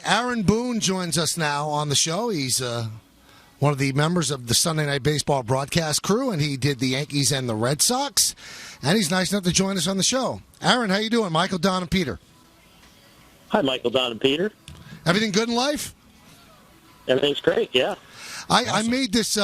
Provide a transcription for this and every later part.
Aaron Boone joins us now on the show. He's one of the members of the Sunday Night Baseball broadcast crew, and he did the Yankees and the Red Sox. And he's nice enough to join us on the show. Aaron, how you doing? Michael, Don, and Peter. Hi, Michael, Don, and Peter. Everything good in life? Everything's great, yeah. I made this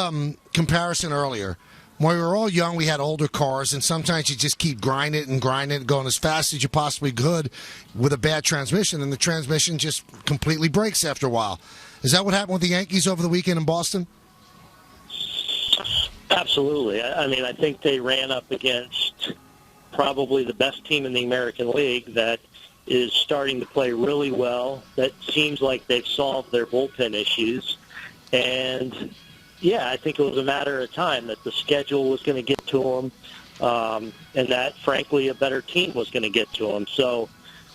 comparison earlier. When we were all young, we had older cars, and sometimes you just keep grinding it, going as fast as you possibly could with a bad transmission, and the transmission just completely breaks after a while. Is that what happened with the Yankees over the weekend in Boston? Absolutely. I mean, I think they ran up against probably the best team in the American League that is starting to play really well, that seems like they've solved their bullpen issues, and yeah, I think it was a matter of time that the schedule was going to get to them, and that, frankly, a better team was going to get to them. So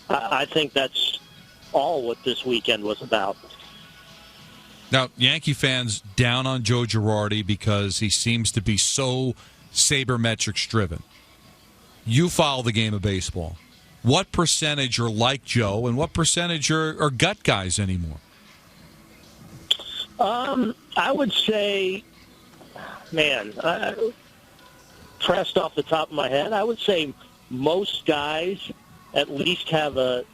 I think that's all what this weekend was about. Now, Yankee fans down on Joe Girardi because he seems to be so sabermetrics-driven. You follow the game of baseball. What percentage are like Joe, and what percentage are gut guys anymore? I would say, pressed off the top of my head, I would say most guys at least have an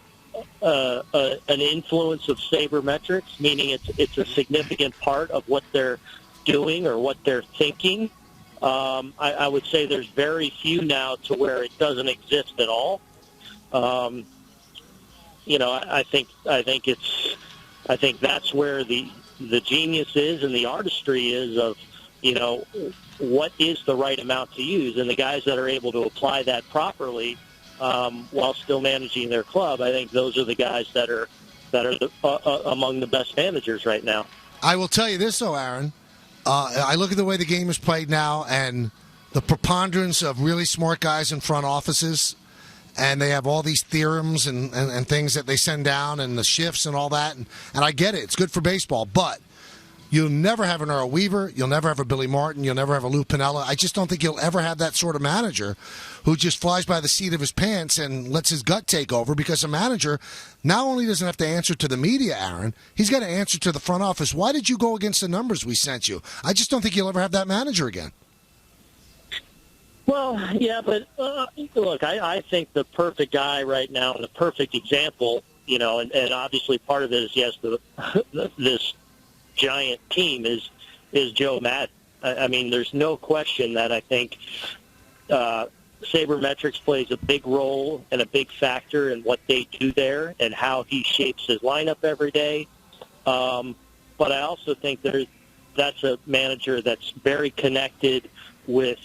influence of sabermetrics, meaning it's a significant part of what they're doing or what they're thinking. I would say there's very few now to where it doesn't exist at all. I think that's where the genius is and the artistry is of, what is the right amount to use. And the guys that are able to apply that properly while still managing their club, I think those are the guys that are among the best managers right now. I will tell you this, though, Aaron. I look at the way the game is played now and the preponderance of really smart guys in front offices, and they have all these theorems and things that they send down and the shifts and all that. And I get it. It's good for baseball. But you'll never have an Earl Weaver. You'll never have a Billy Martin. You'll never have a Lou Piniella. I just don't think you'll ever have that sort of manager who just flies by the seat of his pants and lets his gut take over, because a manager not only doesn't have to answer to the media, Aaron, he's got to answer to the front office. Why did you go against the numbers we sent you? I just don't think you'll ever have that manager again. Well, yeah, but look, I think the perfect guy right now and the perfect example, and obviously part of it is, yes, this giant team is Joe Madden. I mean, there's no question that I think sabermetrics plays a big role and a big factor in what they do there and how he shapes his lineup every day. But I also think that's a manager that's very connected with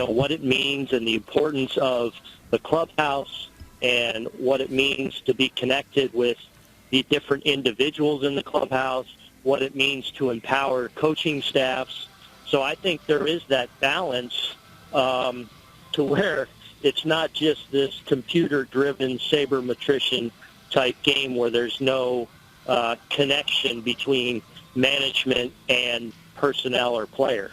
what it means and the importance of the clubhouse and what it means to be connected with the different individuals in the clubhouse, what it means to empower coaching staffs. So I think there is that balance to where it's not just this computer-driven sabermetrician type game where there's no connection between management and personnel or player.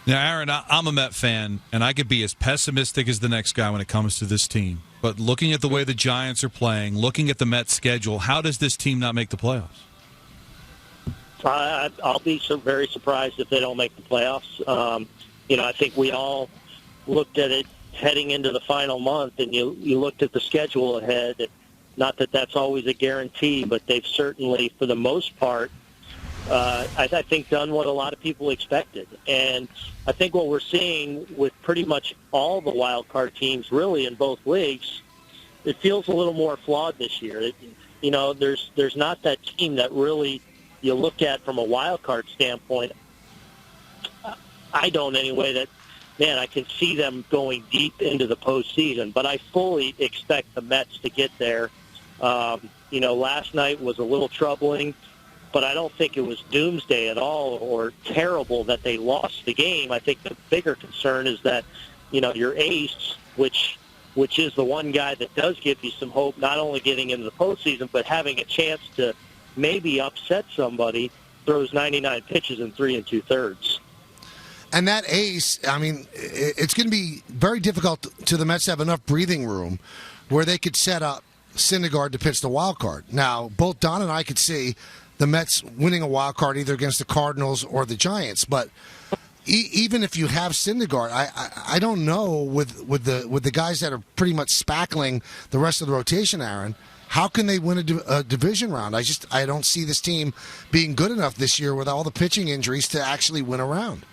Now, Aaron, I'm a Met fan, and I could be as pessimistic as the next guy when it comes to this team. But looking at the way the Giants are playing, looking at the Mets' schedule, how does this team not make the playoffs? I'll be very surprised if they don't make the playoffs. I think we all looked at it heading into the final month, and you looked at the schedule ahead. And not that that's always a guarantee, but they've certainly, for the most part, I think done what a lot of people expected. And I think what we're seeing with pretty much all the wild card teams really in both leagues, it feels a little more flawed this year. There's not that team that really you look at from a wild card standpoint. I don't anyway, that, I can see them going deep into the postseason, but I fully expect the Mets to get there. Last night was a little troubling, but I don't think it was doomsday at all or terrible that they lost the game. I think the bigger concern is that, your ace, which is the one guy that does give you some hope, not only getting into the postseason, but having a chance to maybe upset somebody, throws 99 pitches in 3 2/3. And that ace, it's going to be very difficult to the Mets to have enough breathing room where they could set up Syndergaard to pitch the wild card. Now, both Don and I could see the Mets winning a wild card either against the Cardinals or the Giants, but even if you have Syndergaard, I don't know with the guys that are pretty much spackling the rest of the rotation, Aaron. How can they win a division round? I don't see this team being good enough this year with all the pitching injuries to actually win a round.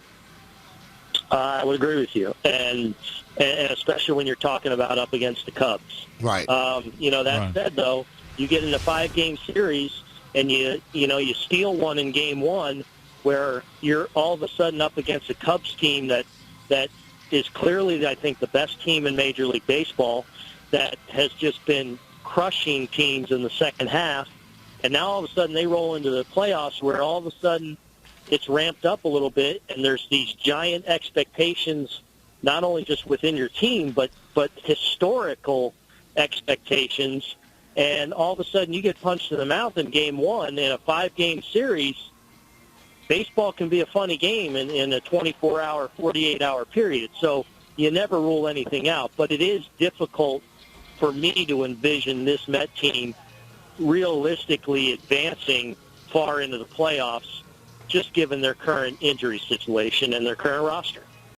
I would agree with you, and especially when you're talking about up against the Cubs. Right. That said, though, you get in a 5-game series and you steal one in game one, where you're all of a sudden up against a Cubs team that is clearly, I think, the best team in Major League Baseball, that has just been crushing teams in the second half, and now all of a sudden they roll into the playoffs where all of a sudden it's ramped up a little bit, and there's these giant expectations, not only just within your team, but historical expectations, and all of a sudden you get punched in the mouth in game one in a 5-game series. Baseball can be a funny game in a 24-hour, 48-hour period, so you never rule anything out. But it is difficult for me to envision this Met team realistically advancing far into the playoffs, just given their current injury situation and their current roster.